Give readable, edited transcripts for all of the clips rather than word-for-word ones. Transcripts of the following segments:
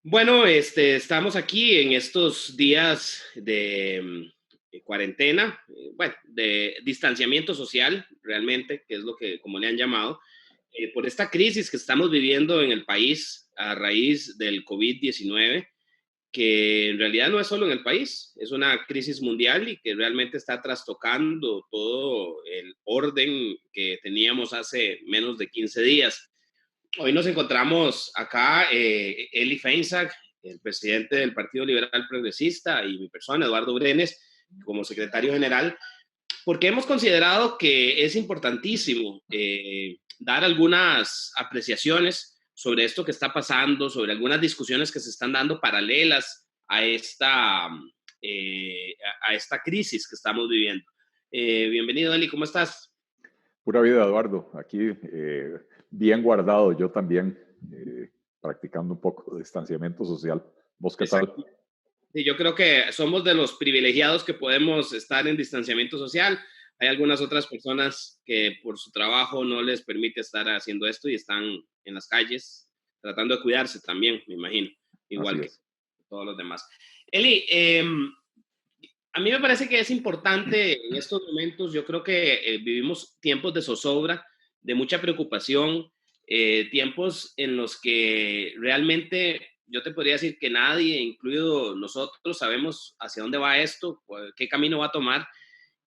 Bueno, estamos aquí en estos días de cuarentena, bueno, de distanciamiento social, realmente, que es lo que, como le han llamado, por esta crisis que estamos viviendo en el país a raíz del COVID-19, que en realidad no es solo en el país, es una crisis mundial y que realmente está trastocando todo el orden que teníamos hace menos de 15 días. Hoy nos encontramos acá, Eli Feinsack, el presidente del Partido Liberal Progresista, y mi persona, Eduardo Brenes, como secretario general, porque hemos considerado que es importantísimo dar algunas apreciaciones sobre esto que está pasando, sobre algunas discusiones que se están dando paralelas a esta crisis que estamos viviendo. Bienvenido, Eli, ¿cómo estás? Pura vida, Eduardo. Aquí bien guardado, yo también, practicando un poco de distanciamiento social. ¿Vos qué tal? Exacto. Sí, yo creo que somos de los privilegiados que podemos estar en distanciamiento social. Hay algunas otras personas que por su trabajo no les permite estar haciendo esto y están en las calles tratando de cuidarse también, me imagino, Así igual que es. todos los demás. Eli, a mí me parece que es importante en estos momentos. Yo creo que vivimos tiempos de zozobra, de mucha preocupación, tiempos en los que realmente yo te podría decir que nadie, incluido nosotros, sabemos hacia dónde va esto, qué camino va a tomar.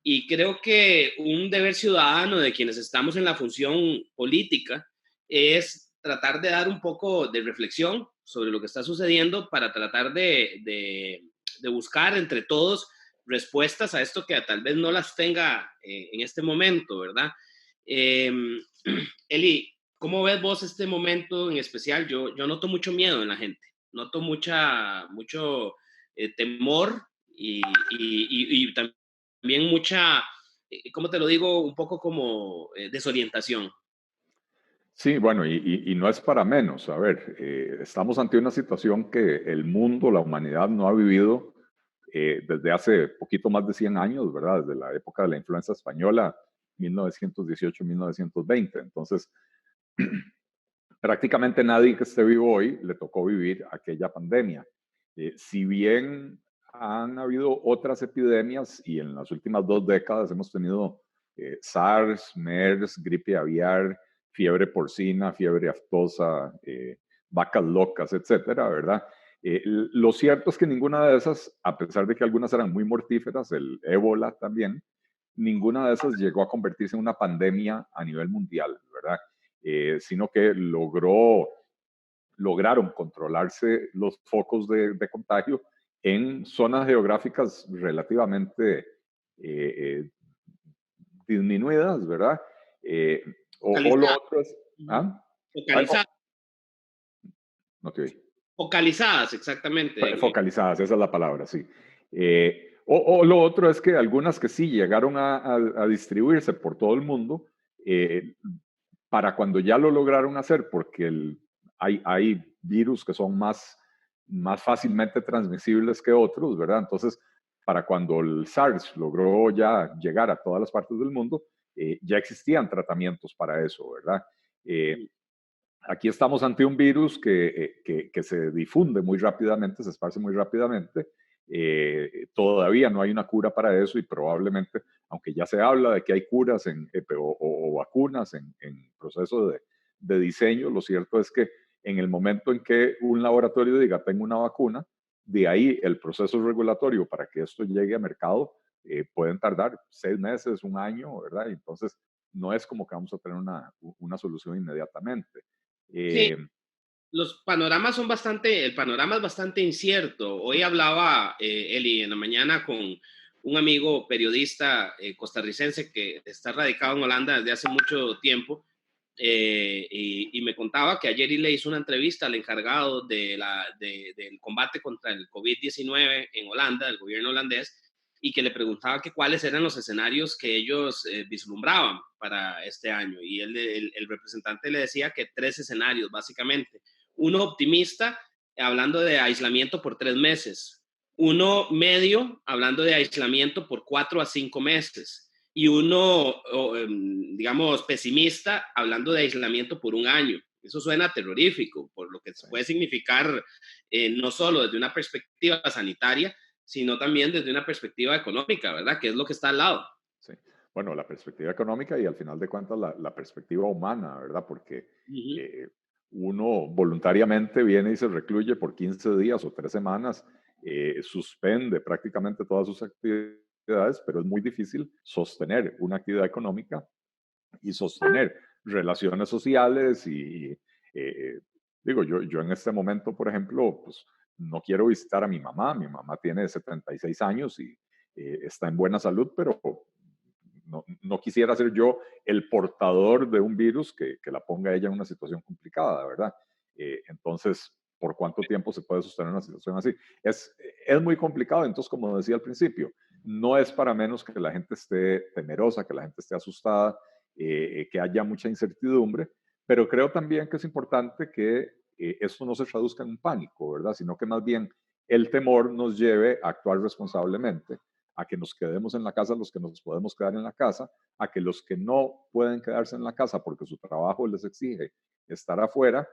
Y creo que un deber ciudadano de quienes estamos en la función política es tratar de dar un poco de reflexión sobre lo que está sucediendo para tratar de buscar entre todos respuestas a esto que tal vez no las tenga en este momento, ¿verdad? Eh, Eli, ¿cómo ves vos este momento en especial? Yo noto mucho miedo en la gente, noto mucho temor y también mucha, ¿cómo te lo digo? Un poco como desorientación. Sí, bueno, y no es para menos. A ver, estamos ante una situación que el mundo, la humanidad no ha vivido desde hace poquito más de 100 años, ¿verdad? Desde la época de la influenza española, 1918-1920. Entonces, prácticamente nadie que esté vivo hoy le tocó vivir aquella pandemia. Si bien han habido otras epidemias y en las últimas 2 décadas hemos tenido SARS, MERS, gripe aviar, fiebre porcina, fiebre aftosa, vacas locas, etcétera, ¿verdad? Lo cierto es que ninguna de esas, a pesar de que algunas eran muy mortíferas, el ébola también, ninguna de esas llegó a convertirse en una pandemia a nivel mundial, ¿verdad? Sino que lograron controlarse los focos de contagio en zonas geográficas relativamente eh, disminuidas, ¿verdad? Eh, o lo Focalizadas. otro es... ¿Ah? Ay, Focalizadas, no te oí. focalizadas, exactamente. Focalizadas, esa es la palabra, sí. O lo otro es que algunas que sí llegaron a distribuirse por todo el mundo, eh, para cuando ya lo lograron hacer, porque hay virus que son más fácilmente transmisibles que otros, ¿verdad? Entonces, para cuando el SARS logró ya llegar a todas las partes del mundo, ya existían tratamientos para eso, ¿verdad? Eh, Aquí estamos ante un virus que se difunde muy rápidamente, se esparce muy rápidamente. Todavía no hay una cura para eso y probablemente, aunque ya se habla de que hay curas o vacunas en proceso de diseño, lo cierto es que en el momento en que un laboratorio diga tengo una vacuna, de ahí el proceso regulatorio para que esto llegue a mercado pueden tardar 6 meses, un año, ¿verdad? Y entonces no es como que vamos a tener una solución inmediatamente. Sí, Eh, el panorama es bastante incierto. Hoy hablaba, Eli, en la mañana con un amigo periodista costarricense que está radicado en Holanda desde hace mucho tiempo, y me contaba que ayer le hizo una entrevista al encargado del combate contra el COVID-19 en Holanda, el gobierno holandés, y que le preguntaba que cuáles eran los escenarios que ellos vislumbraban para este año. Y el representante le decía que 3 escenarios, básicamente. Uno optimista, hablando de aislamiento por 3 meses. Uno medio, hablando de aislamiento por 4 a 5 meses. Y uno, digamos, pesimista, hablando de aislamiento por un año. Eso suena terrorífico, por lo que puede significar no solo desde una perspectiva sanitaria, sino también desde una perspectiva económica, ¿verdad? Que es lo que está al lado. Sí. Bueno, la perspectiva económica y al final de cuentas la perspectiva humana, ¿verdad? Porque eh, uno voluntariamente viene y se recluye por 15 días o 3 semanas, suspende prácticamente todas sus actividades, pero es muy difícil sostener una actividad económica y sostener relaciones sociales digo, yo en este momento, por ejemplo, pues no quiero visitar a mi mamá tiene 76 años y está en buena salud, pero no quisiera ser yo el portador de un virus que la ponga a ella en una situación complicada, ¿verdad? Entonces, ¿por cuánto tiempo se puede sostener una situación así? Es muy complicado, entonces, como decía al principio, no es para menos que la gente esté temerosa, que la gente esté asustada, que haya mucha incertidumbre, pero creo también que es importante que esto no se traduzca en un pánico, ¿verdad? Sino que más bien el temor nos lleve a actuar responsablemente, a que nos quedemos en la casa los que nos podemos quedar en la casa, a que los que no pueden quedarse en la casa porque su trabajo les exige estar afuera,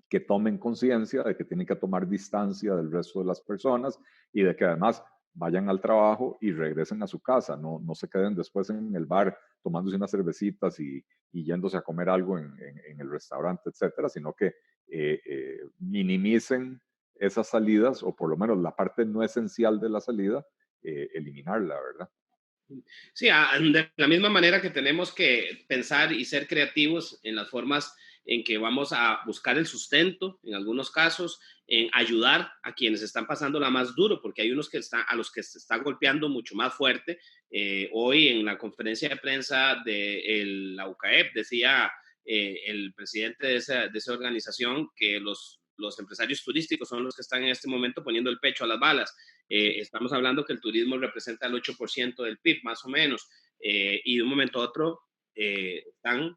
que tomen conciencia de que tienen que tomar distancia del resto de las personas y de que además vayan al trabajo y regresen a su casa, no se queden después en el bar tomándose unas cervecitas y yéndose a comer algo en el restaurante, etcétera, sino que minimicen esas salidas o por lo menos la parte no esencial de la salida, eliminarla, ¿verdad? Sí, de la misma manera que tenemos que pensar y ser creativos en las formas en que vamos a buscar el sustento, en algunos casos, en ayudar a quienes están pasando la más duro, porque hay unos a los que se está golpeando mucho más fuerte. Hoy en la conferencia de prensa de la UCAEP decía el presidente de esa organización que los empresarios turísticos son los que están en este momento poniendo el pecho a las balas. Estamos hablando que el turismo representa el 8% del PIB, más o menos, y de un momento a otro están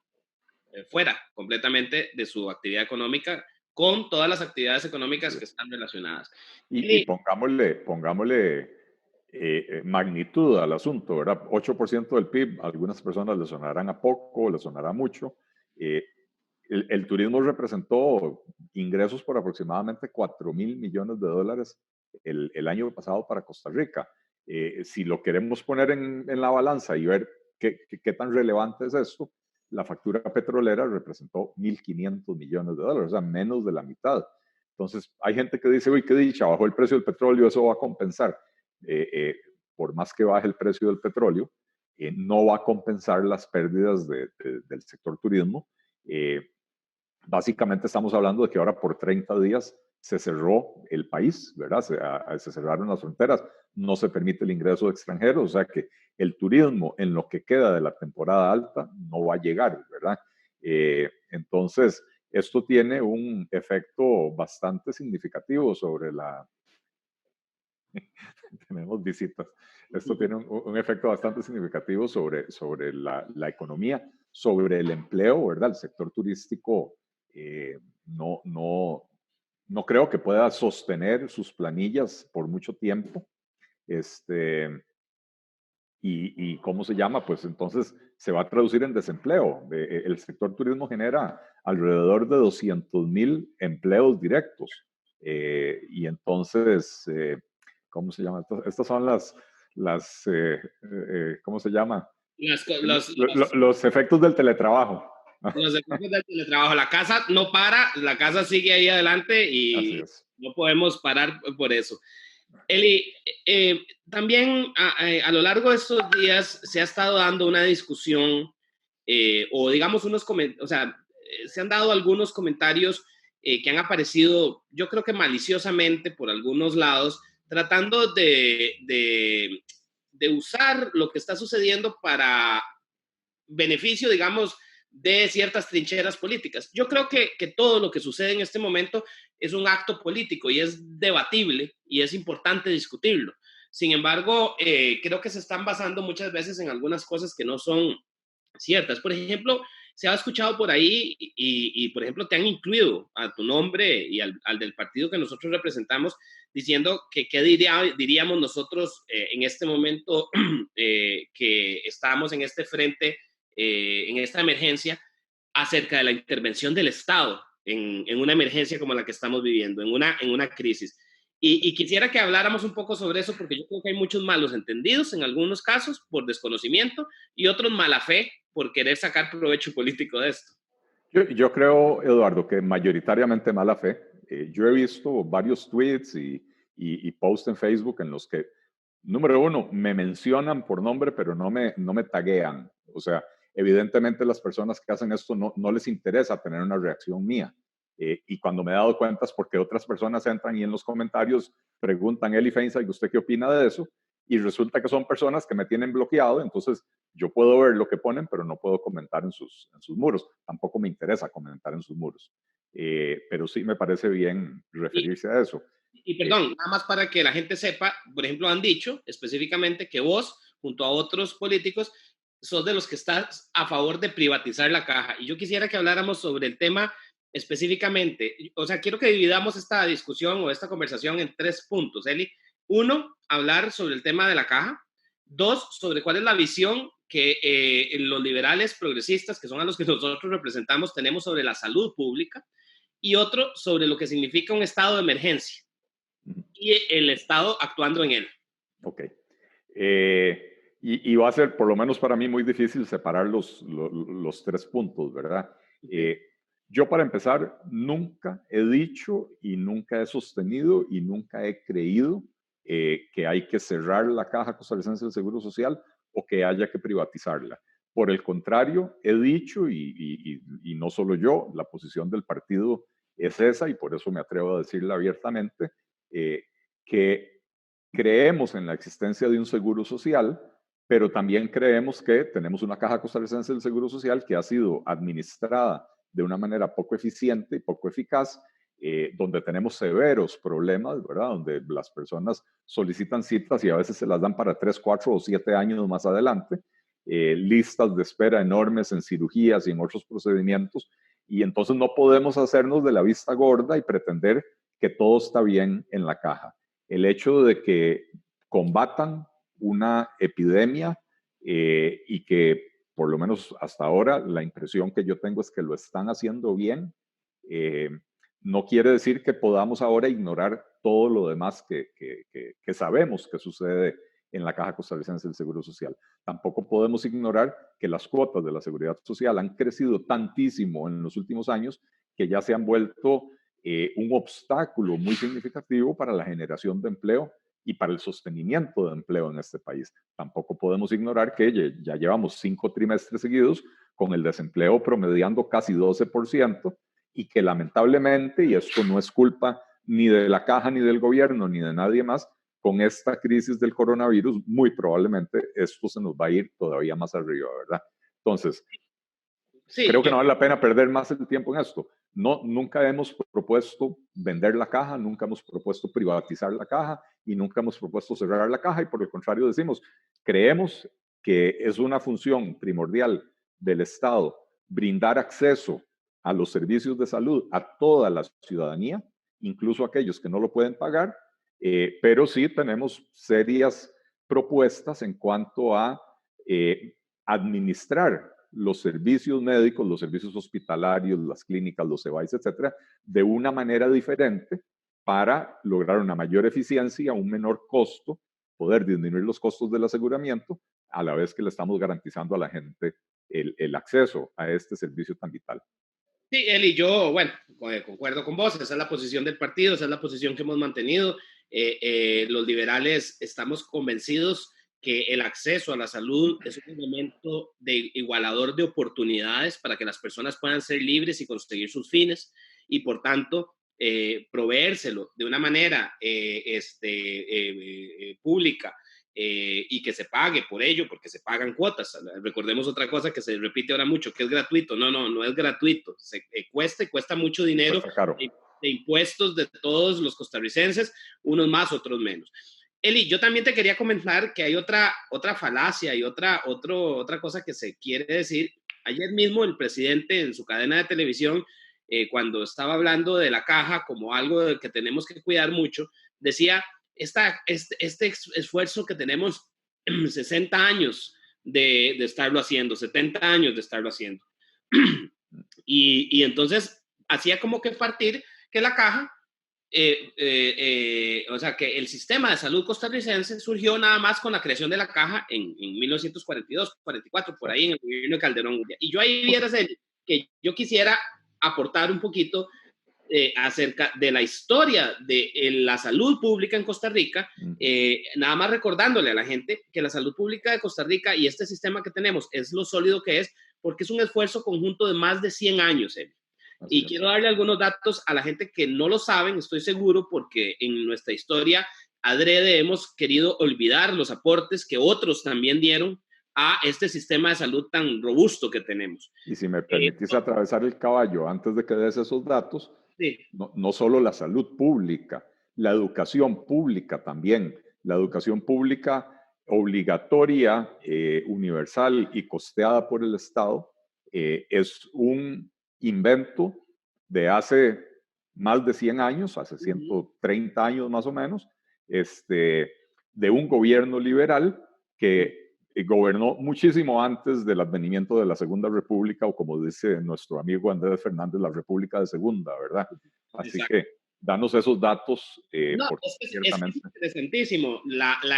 fuera completamente de su actividad económica, con todas las actividades económicas que están relacionadas. Y pongámosle magnitud al asunto, ¿verdad? 8% del PIB, a algunas personas le sonarán a poco, le sonará mucho. Eh, el turismo representó ingresos por aproximadamente 4.000 millones de dólares el año pasado para Costa Rica. Si lo queremos poner en la balanza y ver qué tan relevante es esto, la factura petrolera representó 1.500 millones de dólares, o sea, menos de la mitad. Entonces, hay gente que dice, uy, qué dicha, bajó el precio del petróleo, eso va a compensar. Eh, eh, por más que baje el precio del petróleo, no va a compensar las pérdidas del sector turismo. Básicamente estamos hablando de que ahora por 30 días se cerró el país, ¿verdad? Se cerraron las fronteras, no se permite el ingreso de extranjeros, o sea que el turismo en lo que queda de la temporada alta no va a llegar, ¿verdad? Entonces, esto tiene un efecto bastante significativo sobre la... Tenemos visitas. Esto tiene un efecto bastante significativo sobre la economía, sobre el empleo, ¿verdad? El sector turístico no, no, no creo que pueda sostener sus planillas por mucho tiempo. Y ¿cómo se llama? Pues entonces se va a traducir en desempleo. El sector turismo genera alrededor de 200.000 empleos directos. Y entonces, ¿cómo se llama? Estas son ¿cómo se llama? Las, los, los, Los efectos del teletrabajo. los efectos del teletrabajo. La casa no para, la casa sigue ahí adelante Así y es. no podemos parar por eso. Eli, también a lo largo de estos días se ha estado dando una discusión o digamos o sea, se han dado algunos comentarios que han aparecido, yo creo que maliciosamente por algunos lados, tratando de usar lo que está sucediendo para beneficio, digamos, de ciertas trincheras políticas. Yo creo que todo lo que sucede en este momento es un acto político y es debatible y es importante discutirlo. Sin embargo, creo que se están basando muchas veces en algunas cosas que no son ciertas. Por ejemplo, se ha escuchado por ahí por ejemplo, te han incluido a tu nombre y al del partido que nosotros representamos diciendo que qué diríamos nosotros en este momento que estamos en este frente, en esta emergencia, acerca de la intervención del Estado en una emergencia como la que estamos viviendo, en una crisis. Y quisiera que habláramos un poco sobre eso, porque yo creo que hay muchos malos entendidos en algunos casos por desconocimiento y otros mala fe por querer sacar provecho político de esto. Yo creo, Eduardo, que mayoritariamente mala fe. Yo he visto varios tweets y posts en Facebook en los que, número uno, me mencionan por nombre, pero no me taguean. O sea, evidentemente las personas que hacen esto no les interesa tener una reacción mía. Y cuando me he dado cuenta es porque otras personas entran y en los comentarios preguntan, Eli Feinstein, ¿usted qué opina de eso? Y resulta que son personas que me tienen bloqueado, entonces yo puedo ver lo que ponen, pero no puedo comentar en sus muros. Tampoco me interesa comentar en sus muros. Pero sí me parece bien referirse a eso. Y perdón, nada más para que la gente sepa, por ejemplo, han dicho específicamente que vos, junto a otros políticos, sos de los que estás a favor de privatizar la caja. Y yo quisiera que habláramos sobre el tema específicamente. O sea, quiero que dividamos esta discusión o esta conversación en 3 puntos, Eli. 1, hablar sobre el tema de la caja. 2, sobre cuál es la visión que los liberales progresistas, que son a los que nosotros representamos, tenemos sobre la salud pública. Y otro, sobre lo que significa un estado de emergencia y el Estado actuando en él. Ok. Y va a ser, por lo menos para mí, muy difícil separar los 3 puntos, ¿verdad? Yo, para empezar, nunca he dicho y nunca he sostenido y nunca he creído que hay que cerrar la Caja Costarricense del Seguro Social o que haya que privatizarla. Por el contrario, he dicho, y no solo yo, la posición del partido es esa, y por eso me atrevo a decirla abiertamente, que creemos en la existencia de un seguro social, pero también creemos que tenemos una Caja Costarricense del Seguro Social que ha sido administrada de una manera poco eficiente y poco eficaz, donde tenemos severos problemas, ¿verdad? Donde las personas solicitan citas y a veces se las dan para 3, 4 o 7 años más adelante, listas de espera enormes en cirugías y en otros procedimientos, y entonces no podemos hacernos de la vista gorda y pretender que todo está bien en la caja. El hecho de que combatan una epidemia y que por lo menos hasta ahora la impresión que yo tengo es que lo están haciendo bien, no quiere decir que podamos ahora ignorar todo lo demás que sabemos que sucede en la Caja Costarricense del Seguro Social. Tampoco podemos ignorar que las cuotas de la Seguridad Social han crecido tantísimo en los últimos años que ya se han vuelto un obstáculo muy significativo para la generación de empleo y para el sostenimiento de empleo en este país. Tampoco podemos ignorar que ya llevamos 5 trimestres seguidos con el desempleo promediando casi 12% y que lamentablemente, y esto no es culpa ni de la caja, ni del gobierno, ni de nadie más, con esta crisis del coronavirus, muy probablemente esto se nos va a ir todavía más arriba, ¿verdad? Entonces, sí, creo que no vale la pena perder más el tiempo en esto. No, nunca hemos propuesto vender la caja, nunca hemos propuesto privatizar la caja y nunca hemos propuesto cerrar la caja, y por el contrario decimos, creemos que es una función primordial del Estado brindar acceso a los servicios de salud a toda la ciudadanía, incluso a aquellos que no lo pueden pagar, pero sí tenemos serias propuestas en cuanto a administrar los servicios médicos, los servicios hospitalarios, las clínicas, los EVAIS, etcétera, de una manera diferente para lograr una mayor eficiencia, un menor costo, poder disminuir los costos del aseguramiento, a la vez que le estamos garantizando a la gente el acceso a este servicio tan vital. Sí, Eli, yo, bueno, concuerdo con vos, esa es la posición del partido, esa es la posición que hemos mantenido. Los liberales estamos convencidos que el acceso a la salud es un elemento de igualador de oportunidades para que las personas puedan ser libres y conseguir sus fines, y por tanto proveérselo de una manera pública y que se pague por ello, porque se pagan cuotas. Recordemos otra cosa que se repite ahora mucho, que es gratuito. No es gratuito. Cuesta mucho dinero de impuestos de todos los costarricenses, unos más, otros menos. Eli, yo también te quería comentar que hay otra falacia y otra cosa que se quiere decir. Ayer mismo el presidente en su cadena de televisión, cuando estaba hablando de la caja como algo que tenemos que cuidar mucho, decía, este esfuerzo que tenemos 60 años de estarlo haciendo, 70 años de estarlo haciendo. Y entonces hacía como que partir que la caja, o sea, que el sistema de salud costarricense surgió nada más con la creación de la caja en 1942, 44, por ahí en el gobierno de Calderón. Y yo ahí vieras que yo quisiera aportar un poquito acerca de la historia de la salud pública en Costa Rica, nada más recordándole a la gente que la salud pública de Costa Rica y este sistema que tenemos es lo sólido que es, porque es un esfuerzo conjunto de más de 100 años. Y quiero darle algunos datos a la gente que no lo saben, estoy seguro, porque en nuestra historia adrede hemos querido olvidar los aportes que otros también dieron a este sistema de salud tan robusto que tenemos. Y si me permitís atravesar el caballo antes de que des esos datos, sí. no solo la salud pública, la educación pública también. La educación pública obligatoria, universal y costeada por el Estado es un invento de hace más de 100 años, hace 130 años más o menos, de un gobierno liberal que gobernó muchísimo antes del advenimiento de la Segunda República, o como dice nuestro amigo Andrés Fernández, la República de Segunda, ¿verdad? Así Exacto. que danos esos datos. No, es interesantísimo.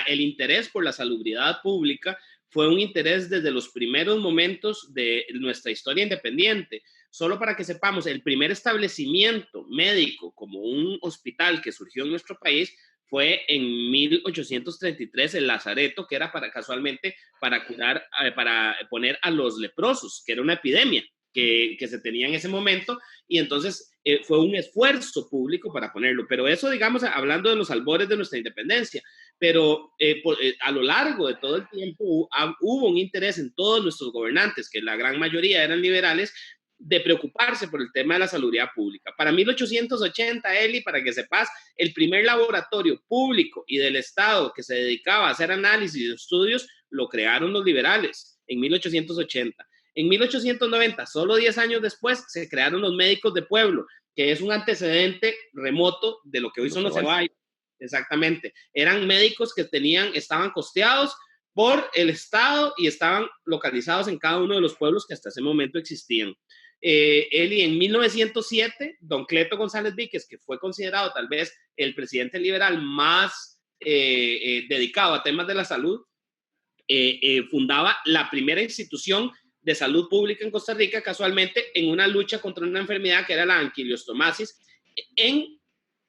El interés por la salubridad pública fue un interés desde los primeros momentos de nuestra historia independiente. Solo para que sepamos, el primer establecimiento médico como un hospital que surgió en nuestro país fue en 1833 el Lazareto, que era casualmente para curar, para poner a los leprosos, que era una epidemia que se tenía en ese momento, y entonces fue un esfuerzo público para ponerlo. Pero eso, digamos, hablando de los albores de nuestra independencia, pero a lo largo de todo el tiempo hubo un interés en todos nuestros gobernantes, que la gran mayoría eran liberales, de preocuparse por el tema de la salubridad pública. Para 1880, Eli, para que sepas, el primer laboratorio público y del Estado que se dedicaba a hacer análisis y estudios lo crearon los liberales en 1880. En 1890, solo 10 años después, se crearon los médicos de pueblo, que es un antecedente remoto de lo que hoy son los CEBAI. Exactamente. Eran médicos que estaban costeados por el Estado y estaban localizados en cada uno de los pueblos que hasta ese momento existían. Eli, en 1907, don Cleto González Víquez, que fue considerado tal vez el presidente liberal más dedicado a temas de la salud, fundaba la primera institución de salud pública en Costa Rica, casualmente en una lucha contra una enfermedad que era la anquiliostomasis, en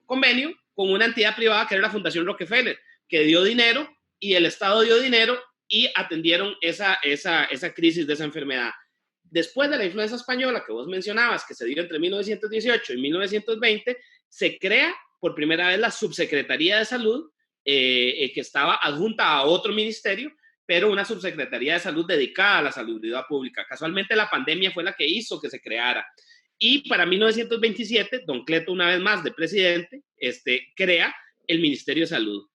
convenio con una entidad privada que era la Fundación Rockefeller, que dio dinero y el Estado dio dinero y atendieron esa crisis de esa enfermedad. Después de la influenza española que vos mencionabas, que se dio entre 1918 y 1920, se crea por primera vez la Subsecretaría de Salud, que estaba adjunta a otro ministerio, pero una subsecretaría de salud dedicada a la salubridad pública. Casualmente la pandemia fue la que hizo que se creara. Y para 1927, don Cleto, una vez más de presidente, crea el Ministerio de Salud.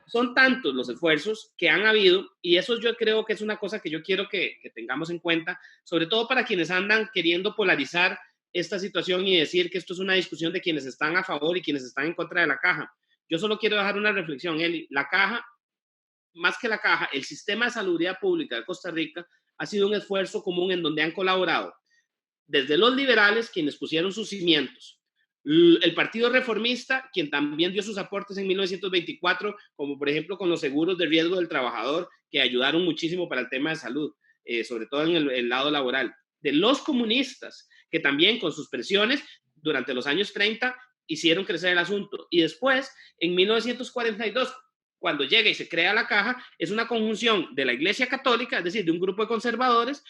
Son tantos los esfuerzos que han habido, y eso yo creo que es una cosa que yo quiero que tengamos en cuenta, sobre todo para quienes andan queriendo polarizar esta situación y decir que esto es una discusión de quienes están a favor y quienes están en contra de la caja. Yo solo quiero dejar una reflexión, Eli. La caja, más que la caja, el sistema de salubridad pública de Costa Rica ha sido un esfuerzo común en donde han colaborado desde los liberales, quienes pusieron sus cimientos, el Partido Reformista, quien también dio sus aportes en 1924, como por ejemplo con los seguros de riesgo del trabajador, que ayudaron muchísimo para el tema de salud, sobre todo en el lado laboral. De los comunistas, que también con sus presiones durante los años 30 hicieron crecer el asunto. Y después, en 1942, cuando llega y se crea la caja, es una conjunción de la Iglesia Católica, es decir, de un grupo de conservadores,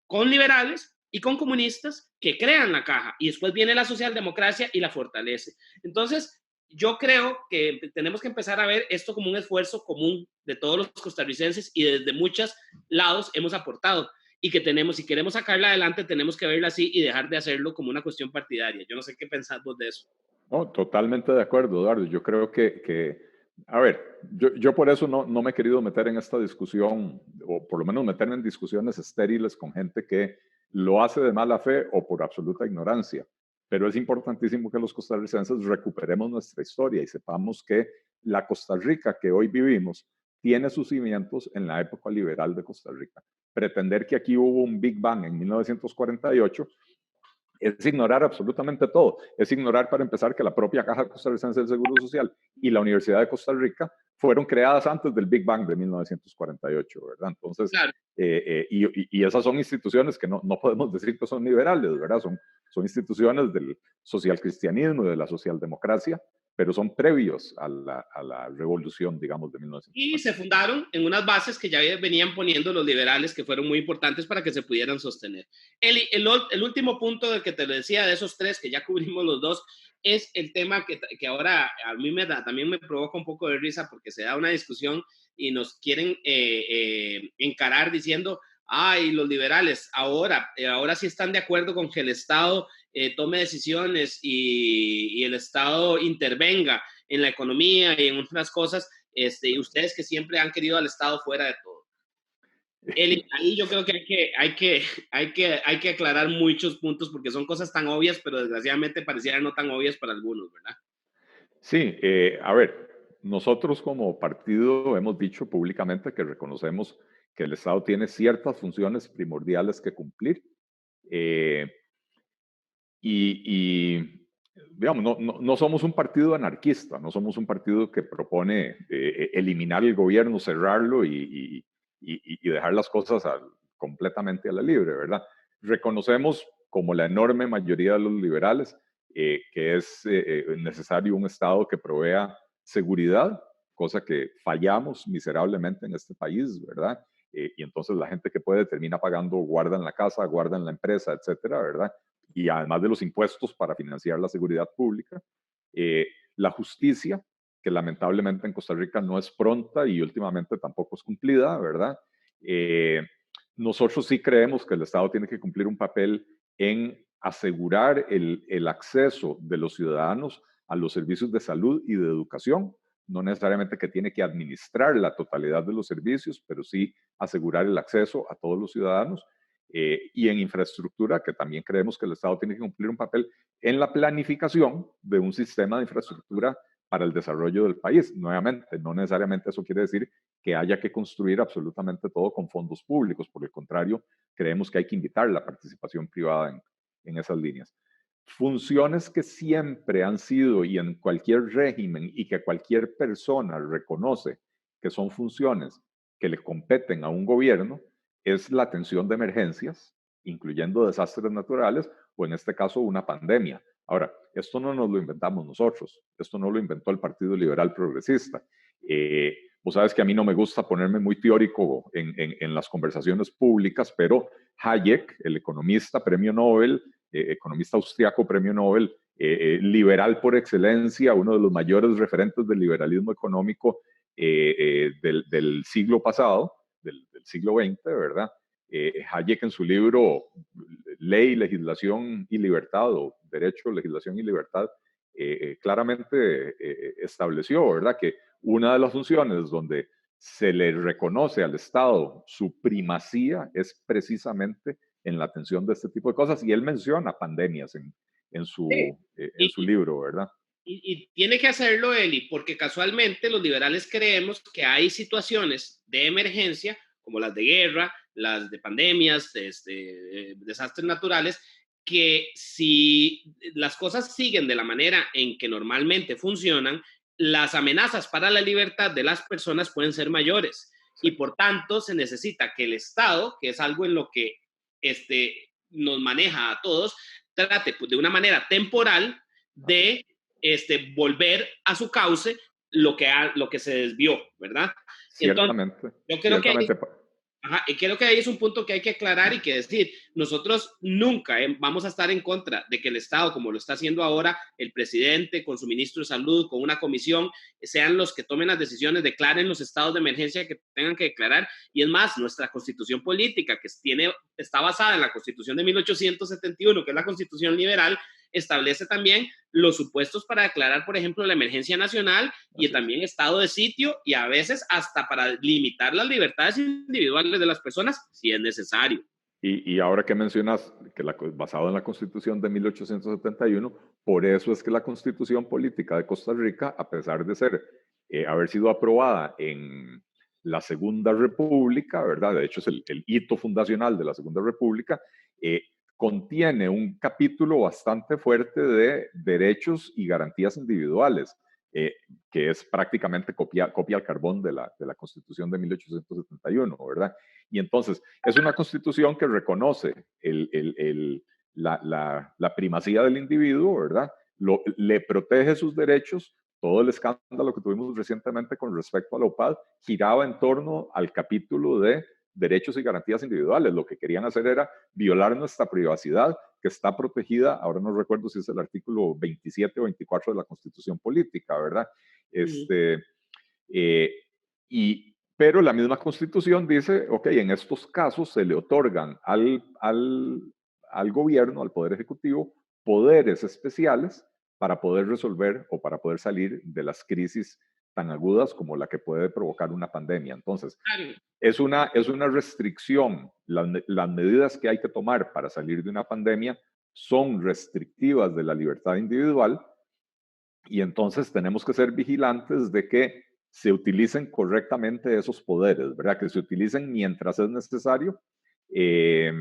con liberales y con comunistas que crean la caja, y después viene la socialdemocracia y la fortalece. Entonces, yo creo que tenemos que empezar a ver esto como un esfuerzo común de todos los costarricenses, y desde muchos lados hemos aportado, y que si queremos sacarla adelante, tenemos que verla así y dejar de hacerlo como una cuestión partidaria. Yo no sé qué pensás vos de eso. No, totalmente de acuerdo, Eduardo. Yo creo que a ver, yo por eso no me he querido meter en esta discusión, o por lo menos meterme en discusiones estériles con gente que lo hace de mala fe o por absoluta ignorancia. Pero es importantísimo que los costarricenses recuperemos nuestra historia y sepamos que la Costa Rica que hoy vivimos tiene sus cimientos en la época liberal de Costa Rica. Pretender que aquí hubo un Big Bang en 1948 Es ignorar absolutamente todo. Es ignorar, para empezar, que la propia Caja Costarricense del Seguro Social y la Universidad de Costa Rica fueron creadas antes del Big Bang de 1948, ¿verdad? Entonces, Claro. y esas son instituciones que no podemos decir que son liberales, ¿verdad? Son instituciones del social cristianismo, de la socialdemocracia, pero son previos a la revolución, digamos, de Y se 1948. fundaron en unas bases que ya venían poniendo los liberales, que fueron muy importantes para que se pudieran sostener. El último punto del que te lo decía, de esos tres, que ya cubrimos los dos, es el tema que ahora a mí también me provoca un poco de risa, porque se da una discusión y nos quieren encarar diciendo, ay, los liberales ahora sí están de acuerdo con que el Estado tome decisiones y el Estado intervenga en la economía y en otras cosas, y ustedes que siempre han querido al Estado fuera de todo. Ahí yo creo que hay que aclarar muchos puntos porque son cosas tan obvias, pero desgraciadamente parecieran no tan obvias para algunos, ¿verdad? Sí, a ver, nosotros como partido hemos dicho públicamente que reconocemos que el Estado tiene ciertas funciones primordiales que cumplir eh, digamos, no somos un partido anarquista, no somos un partido que propone eliminar el gobierno, cerrarlo y dejar las cosas completamente a la libre, ¿verdad? Reconocemos, como la enorme mayoría de los liberales, que es necesario un Estado que provea seguridad, cosa que fallamos miserablemente en este país, ¿verdad? Y entonces la gente que puede termina pagando, guarda en la casa, guarda en la empresa, etcétera, ¿verdad? Y además de los impuestos para financiar la seguridad pública, eh, la justicia, que lamentablemente en Costa Rica no es pronta y últimamente tampoco es cumplida, ¿verdad? Eh, Nosotros sí creemos que el Estado tiene que cumplir un papel en asegurar el acceso de los ciudadanos a los servicios de salud y de educación, no necesariamente que tiene que administrar la totalidad de los servicios, pero sí asegurar el acceso a todos los ciudadanos. Y en infraestructura, que también creemos que el Estado tiene que cumplir un papel en la planificación de un sistema de infraestructura para el desarrollo del país. Nuevamente, no necesariamente eso quiere decir que haya que construir absolutamente todo con fondos públicos. Por el contrario, creemos que hay que invitar la participación privada en esas líneas. Funciones que siempre han sido y en cualquier régimen y que cualquier persona reconoce que son funciones que le competen a un gobierno, es la atención de emergencias, incluyendo desastres naturales o en este caso una pandemia. Ahora, esto no nos lo inventamos nosotros, esto no lo inventó el Partido Liberal Progresista. Vos sabes que a mí no me gusta ponerme muy teórico en las conversaciones públicas, pero Hayek, el economista premio Nobel, economista austriaco premio Nobel, liberal por excelencia, uno de los mayores referentes del liberalismo económico del siglo pasado, del siglo XX, ¿verdad? Hayek en su libro Ley, Legislación y Libertad, o Derecho, Legislación y Libertad, claramente estableció, ¿verdad?, que una de las funciones donde se le reconoce al Estado su primacía es precisamente en la atención de este tipo de cosas, y él menciona pandemias Sí. en su libro, ¿verdad? Y tiene que hacerlo Eli, porque casualmente los liberales creemos que hay situaciones de emergencia, como las de guerra, las de pandemias, desastres naturales, que si las cosas siguen de la manera en que normalmente funcionan, las amenazas para la libertad de las personas pueden ser mayores. Sí. Y por tanto, se necesita que el Estado, que es algo en lo que nos maneja a todos, trate de una manera temporal de volver a su cauce lo que se desvió, ¿verdad? Entonces, Ciertamente, yo creo que ciertamente. ajá, y creo que ahí es un punto que hay que aclarar y que decir, nosotros nunca vamos a estar en contra de que el Estado, como lo está haciendo ahora, el presidente con su ministro de salud, con una comisión, sean los que tomen las decisiones, declaren los estados de emergencia que tengan que declarar. Y es más, nuestra constitución política, que está basada en la constitución de 1871, que es la constitución liberal, establece también los supuestos para declarar, por ejemplo, la emergencia nacional y Así es. también estado de sitio y a veces hasta para limitar las libertades individuales de las personas si es necesario. Y ahora que mencionas que basado en la Constitución de 1871, por eso es que la Constitución Política de Costa Rica, a pesar de haber sido aprobada en la Segunda República, ¿verdad? De hecho, es el hito fundacional de la Segunda República, contiene un capítulo bastante fuerte de derechos y garantías individuales, eh, que es prácticamente copia al carbón de la Constitución de 1871, ¿verdad? Y entonces es una constitución que reconoce la primacía del individuo, ¿verdad? Le protege sus derechos. Todo el escándalo que tuvimos recientemente con respecto a la OPAD giraba en torno al capítulo de derechos y garantías individuales. Lo que querían hacer era violar nuestra privacidad, que está protegida, ahora no recuerdo si es el artículo 27 o 24 de la Constitución Política, ¿verdad? Ujú. Este, eh, pero la misma Constitución dice, ok, en estos casos se le otorgan al gobierno, al Poder Ejecutivo, poderes especiales para poder resolver o para poder salir de las crisis tan agudas como la que puede provocar una pandemia. Entonces, Claro. es una restricción. Las medidas que hay que tomar para salir de una pandemia son restrictivas de la libertad individual y entonces tenemos que ser vigilantes de que se utilicen correctamente esos poderes, ¿verdad? Que se utilicen mientras es necesario, eh,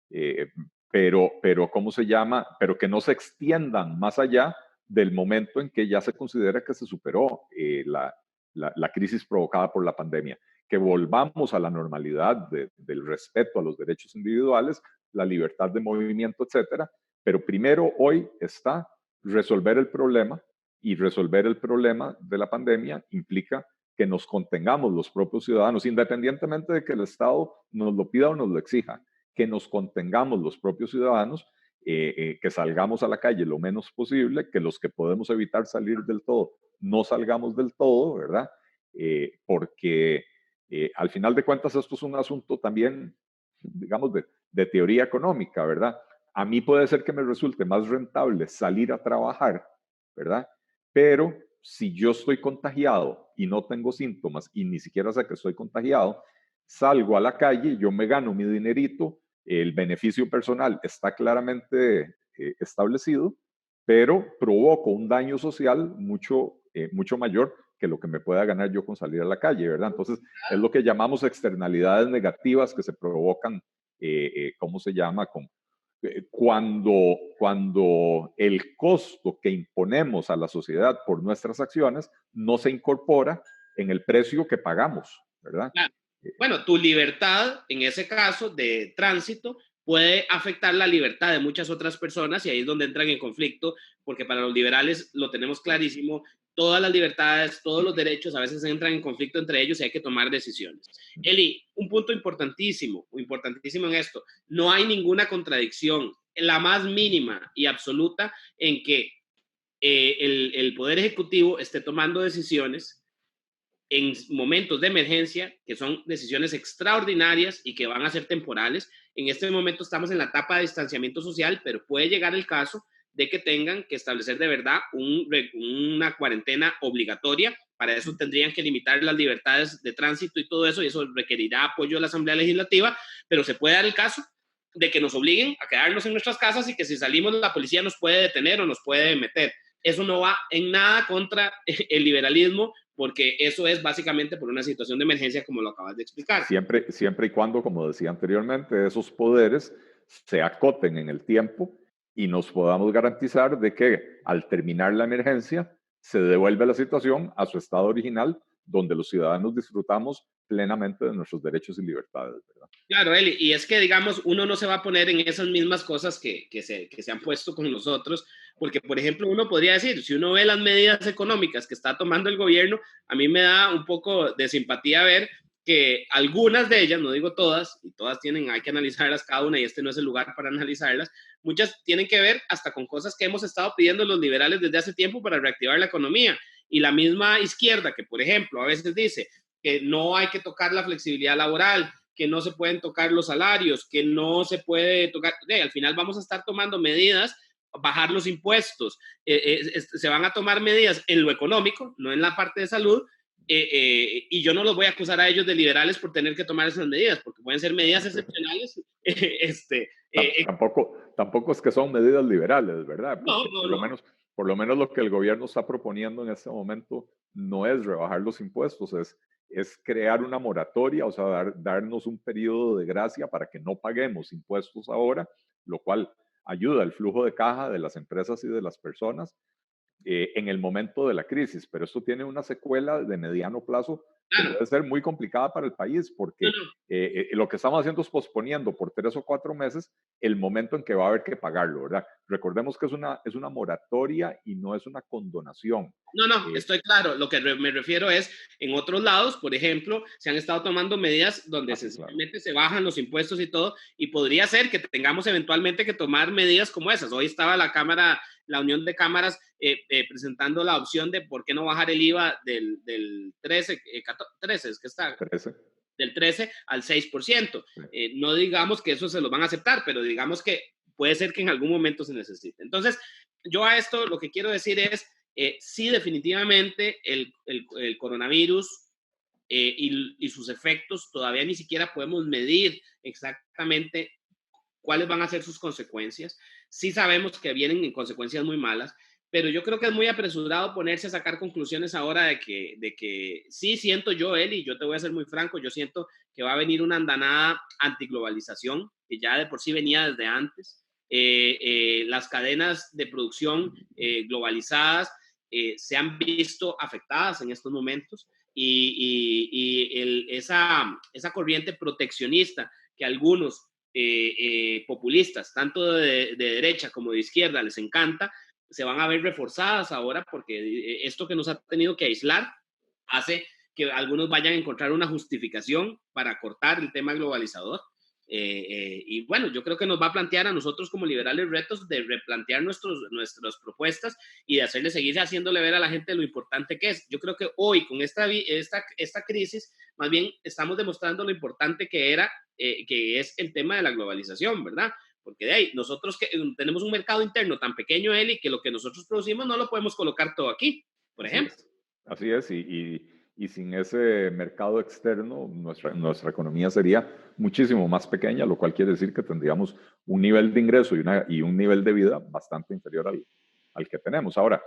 eh, pero, ¿cómo se llama? Pero que no se extiendan más allá del momento en que ya se considera que se superó la crisis provocada por la pandemia. Que volvamos a la normalidad del respeto a los derechos individuales, la libertad de movimiento, etcétera. Pero primero hoy está resolver el problema, y resolver el problema de la pandemia implica que nos contengamos los propios ciudadanos, independientemente de que el Estado nos lo pida o nos lo exija, que nos contengamos los propios ciudadanos, que salgamos a la calle lo menos posible, que los que podemos evitar salir del todo, no salgamos del todo, ¿verdad? Porque al final de cuentas esto es un asunto también, digamos, de teoría económica, ¿verdad? A mí puede ser que me resulte más rentable salir a trabajar, ¿verdad? Pero si yo estoy contagiado y no tengo síntomas y ni siquiera sé que estoy contagiado, salgo a la calle, yo me gano mi dinerito, el beneficio personal está claramente establecido, pero provoco un daño social mucho mayor que lo que me pueda ganar yo con salir a la calle, ¿verdad? Entonces, es lo que llamamos externalidades negativas que se provocan, ¿cómo se llama? Cuando el costo que imponemos a la sociedad por nuestras acciones no se incorpora en el precio que pagamos, ¿verdad? Claro. Bueno, tu libertad, en ese caso de tránsito, puede afectar la libertad de muchas otras personas y ahí es donde entran en conflicto, porque para los liberales lo tenemos clarísimo, todas las libertades, todos los derechos a veces entran en conflicto entre ellos y hay que tomar decisiones. Eli, un punto importantísimo, importantísimo en esto, no hay ninguna contradicción, la más mínima y absoluta en que el Poder Ejecutivo esté tomando decisiones en momentos de emergencia, que son decisiones extraordinarias y que van a ser temporales. En este momento estamos en la etapa de distanciamiento social, pero puede llegar el caso de que tengan que establecer de verdad una cuarentena obligatoria. Para eso tendrían que limitar las libertades de tránsito y todo eso, y eso requerirá apoyo de la Asamblea Legislativa, pero se puede dar el caso de que nos obliguen a quedarnos en nuestras casas y que si salimos la policía nos puede detener o nos puede meter. Eso no va en nada contra el liberalismo, porque eso es básicamente por una situación de emergencia, como lo acabas de explicar. Siempre y cuando, como decía anteriormente, esos poderes se acoten en el tiempo y nos podamos garantizar de que al terminar la emergencia se devuelve la situación a su estado original, donde los ciudadanos disfrutamos plenamente de nuestros derechos y libertades, ¿verdad? Claro, Eli, y es que, digamos, uno no se va a poner en esas mismas cosas que se han puesto con nosotros, porque, por ejemplo, uno podría decir, si uno ve las medidas económicas que está tomando el gobierno, a mí me da un poco de simpatía ver que algunas de ellas, no digo todas, y todas tienen, hay que analizarlas cada una, y este no es el lugar para analizarlas, muchas tienen que ver hasta con cosas que hemos estado pidiendo los liberales desde hace tiempo para reactivar la economía, y la misma izquierda que, por ejemplo, a veces dice que no hay que tocar la flexibilidad laboral, que no se pueden tocar los salarios, que no se puede tocar, al final vamos a estar tomando medidas, bajar los impuestos, se van a tomar medidas en lo económico, no en la parte de salud, y yo no los voy a acusar a ellos de liberales por tener que tomar esas medidas, porque pueden ser medidas excepcionales. Tampoco es que son medidas liberales, ¿verdad? No, Porque no, no. por lo menos lo que el gobierno está proponiendo en este momento no es rebajar los impuestos, es crear una moratoria, o sea, darnos un periodo de gracia para que no paguemos impuestos ahora, lo cual ayuda el flujo de caja de las empresas y de las personas en el momento de la crisis, pero esto tiene una secuela de mediano plazo que Claro, puede ser muy complicada para el país, no, porque no. lo que estamos haciendo es posponiendo por 3 o 4 meses el momento en que va a haber que pagarlo, ¿verdad? Recordemos que es una moratoria y no es una condonación. No, no, Eh, estoy claro. Lo que me refiero es, en otros lados, por ejemplo, se han estado tomando medidas donde Así, claro. sencillamente se bajan los impuestos y todo, y podría ser que tengamos eventualmente que tomar medidas como esas. Hoy estaba la Cámara, la Unión de Cámaras, presentando la opción de por qué no bajar el IVA del 13, 13, es que está, 13. del 13 al 6%. Sí. No digamos que eso se lo van a aceptar, pero digamos que puede ser que en algún momento se necesite. Entonces, yo a esto lo que quiero decir es, sí, definitivamente el coronavirus y sus efectos todavía ni siquiera podemos medir exactamente cuáles van a ser sus consecuencias. Sí sabemos que vienen en consecuencias muy malas, pero yo creo que es muy apresurado ponerse a sacar conclusiones ahora de que sí siento yo, Eli, yo te voy a ser muy franco, yo siento que va a venir una andanada antiglobalización, que ya de por sí venía desde antes. Las cadenas de producción globalizadas se han visto afectadas en estos momentos y esa corriente proteccionista que algunos populistas, tanto de derecha como de izquierda, les encanta, se van a ver reforzadas ahora porque esto que nos ha tenido que aislar hace que algunos vayan a encontrar una justificación para cortar el tema globalizador. Y bueno, yo creo que nos va a plantear a nosotros como liberales retos de replantear nuestras propuestas y de hacerle seguir haciéndole ver a la gente lo importante que es. Yo creo que hoy con esta crisis, más bien estamos demostrando lo importante que es el tema de la globalización, ¿verdad? Porque de ahí, nosotros que tenemos un mercado interno tan pequeño, Eli, que lo que nosotros producimos no lo podemos colocar todo aquí, por Así ejemplo. es. Así es, y sin ese mercado externo, nuestra economía sería muchísimo más pequeña, lo cual quiere decir que tendríamos un nivel de ingreso y un nivel de vida bastante inferior al que tenemos. Ahora,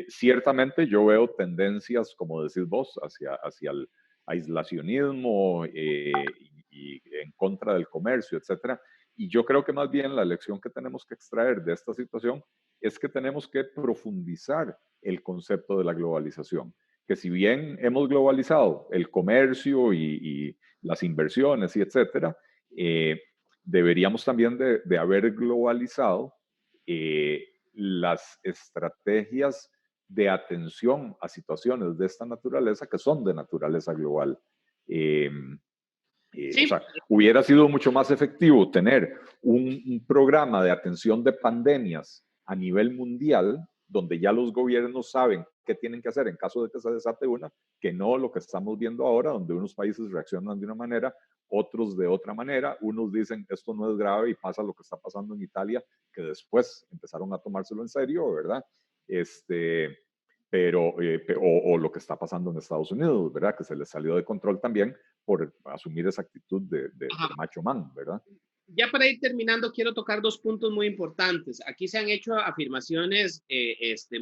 ciertamente yo veo tendencias, como decís vos, hacia el aislacionismo y en contra del comercio, etcétera. Y yo creo que más bien la lección que tenemos que extraer de esta situación es que tenemos que profundizar el concepto de la globalización. Que si bien hemos globalizado el comercio y las inversiones y etcétera, deberíamos también de haber globalizado las estrategias de atención a situaciones de esta naturaleza que son de naturaleza global. Eh, o Sí, sea, hubiera sido mucho más efectivo tener un programa de atención de pandemias a nivel mundial, donde ya los gobiernos saben qué tienen que hacer en caso de que se desate una, que no lo que estamos viendo ahora, donde unos países reaccionan de una manera, otros de otra manera, unos dicen esto no es grave y pasa lo que está pasando en Italia, que después empezaron a tomárselo en serio, ¿verdad? O lo que está pasando en Estados Unidos, ¿verdad? Que se les salió de control también por asumir esa actitud de macho man, ¿verdad? ya para ir terminando, quiero tocar dos puntos muy importantes. Aquí se han hecho afirmaciones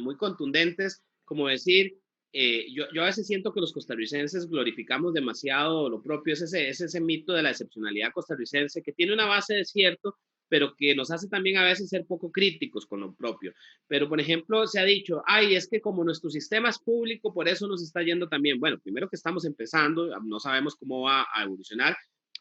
muy contundentes, como decir, yo a veces siento que los costarricenses glorificamos demasiado lo propio, es ese mito de la excepcionalidad costarricense que tiene una base de cierto, pero que nos hace también a veces ser poco críticos con lo propio. Pero, por ejemplo, se ha dicho, ay, es que como nuestro sistema es público, por eso nos está yendo también. Bueno, primero que estamos empezando, no sabemos cómo va a evolucionar,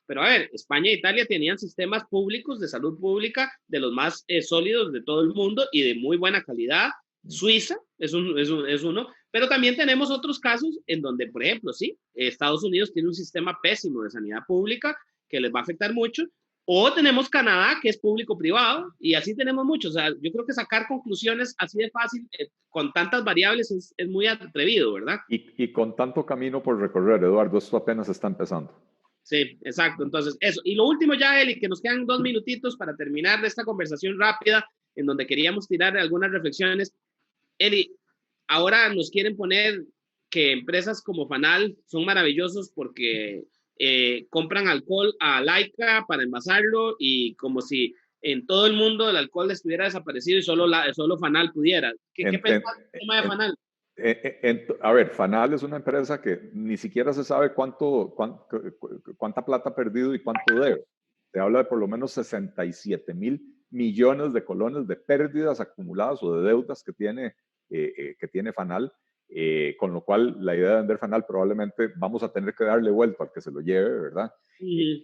pero a ver, España e Italia tenían sistemas públicos de salud pública de los más sólidos de todo el mundo y de muy buena calidad. Suiza es uno, pero también tenemos otros casos en donde, por ejemplo, sí, Estados Unidos tiene un sistema pésimo de sanidad pública que les va a afectar mucho, o tenemos Canadá, que es público-privado, y así tenemos muchos. O sea, yo creo que sacar conclusiones así de fácil, con tantas variables, es muy atrevido, ¿verdad? Y con tanto camino por recorrer, Eduardo, esto apenas está empezando. Sí, exacto. Entonces, eso. Y lo último ya, Eli, que nos quedan 2 minutitos para terminar de esta conversación rápida, en donde queríamos tirar algunas reflexiones. Eli, ahora nos quieren poner que empresas como Fanal son maravillosos porque compran alcohol a Laika para envasarlo y como si en todo el mundo el alcohol estuviera desaparecido y solo Fanal pudiera. ¿Qué En, pensás del tema de en, Fanal? a ver, Fanal es una empresa que ni siquiera se sabe cuánta plata ha perdido y cuánto debe. Se habla de por lo menos 67.000 millones de colones de pérdidas acumuladas o de deudas que tiene Fanal, con lo cual la idea de vender Fanal probablemente vamos a tener que darle vuelta al que se lo lleve, ¿verdad? Ujú.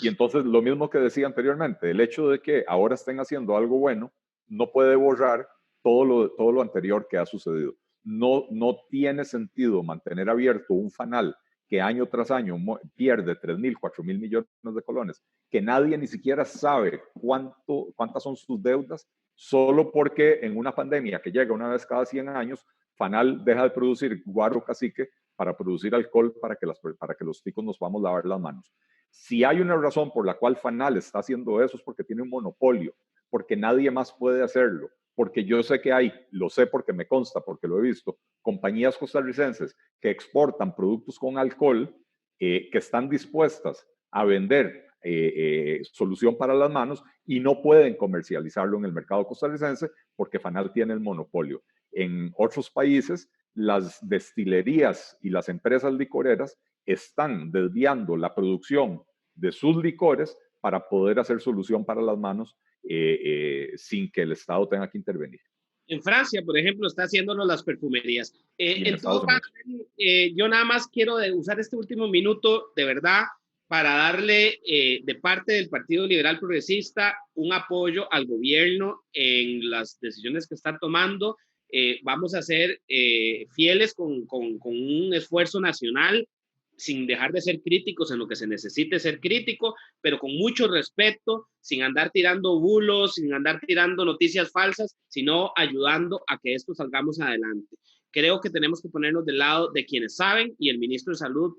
Y entonces lo mismo que decía anteriormente, el hecho de que ahora estén haciendo algo bueno no puede borrar todo lo anterior que ha sucedido. No tiene sentido mantener abierto un Fanal que año tras año pierde 3.000, 4.000 millones de colones, que nadie ni siquiera sabe cuántas son sus deudas, solo porque en una pandemia que llega una vez cada 100 años, Fanal deja de producir guaro cacique para producir alcohol para que los ticos nos vamos a lavar las manos. Si hay una razón por la cual Fanal está haciendo eso es porque tiene un monopolio, porque nadie más puede hacerlo, porque yo sé que hay, lo sé porque me consta, porque lo he visto, compañías costarricenses que exportan productos con alcohol que están dispuestas a vender solución para las manos y no pueden comercializarlo en el mercado costarricense porque Fanal tiene el monopolio. En otros países, las destilerías y las empresas licoreras están desviando la producción de sus licores para poder hacer solución para las manos sin que el Estado tenga que intervenir. En Francia, por ejemplo, está haciéndolo las perfumerías. Y en En todo Estados caso, Unidos. yo nada más quiero usar este último minuto de verdad para darle de parte del Partido Liberal Progresista un apoyo al gobierno en las decisiones que está tomando. Vamos a ser fieles con un esfuerzo nacional sin dejar de ser críticos en lo que se necesite ser crítico, pero con mucho respeto, sin andar tirando bulos, sin andar tirando noticias falsas, sino ayudando a que esto salgamos adelante. Creo que tenemos que ponernos del lado de quienes saben y el ministro de Salud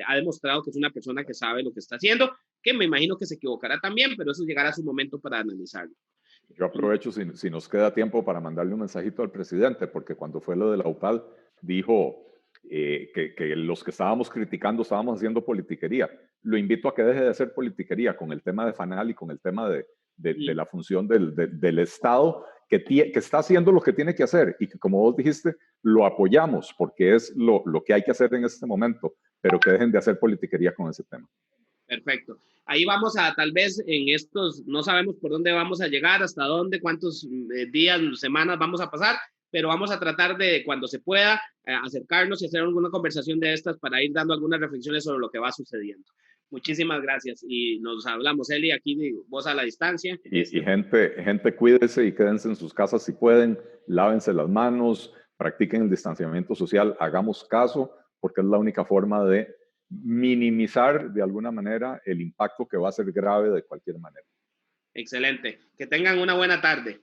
ha demostrado que es una persona que sabe lo que está haciendo, que me imagino que se equivocará también, pero eso llegará a su momento para analizarlo. Yo aprovecho si nos queda tiempo para mandarle un mensajito al presidente, porque cuando fue lo de la UPAD dijo que los que estábamos criticando estábamos haciendo politiquería. Lo invito a que deje de hacer politiquería con el tema de Fanal y con el tema de la función del Estado que está haciendo lo que tiene que hacer y que, como vos dijiste, lo apoyamos porque es lo que hay que hacer en este momento, pero que dejen de hacer politiquería con ese tema. Perfecto. Ahí vamos a, tal vez en estos, no sabemos por dónde vamos a llegar, hasta dónde, cuántos días, semanas vamos a pasar, pero vamos a tratar de, cuando se pueda, acercarnos y hacer alguna conversación de estas para ir dando algunas reflexiones sobre lo que va sucediendo. Muchísimas gracias y nos hablamos, Eli, aquí vos a la distancia. Y gente, cuídese y quédense en sus casas si pueden, lávense las manos, practiquen el distanciamiento social, hagamos caso, porque es la única forma de minimizar de alguna manera el impacto que va a ser grave de cualquier manera. Excelente. Que tengan una buena tarde.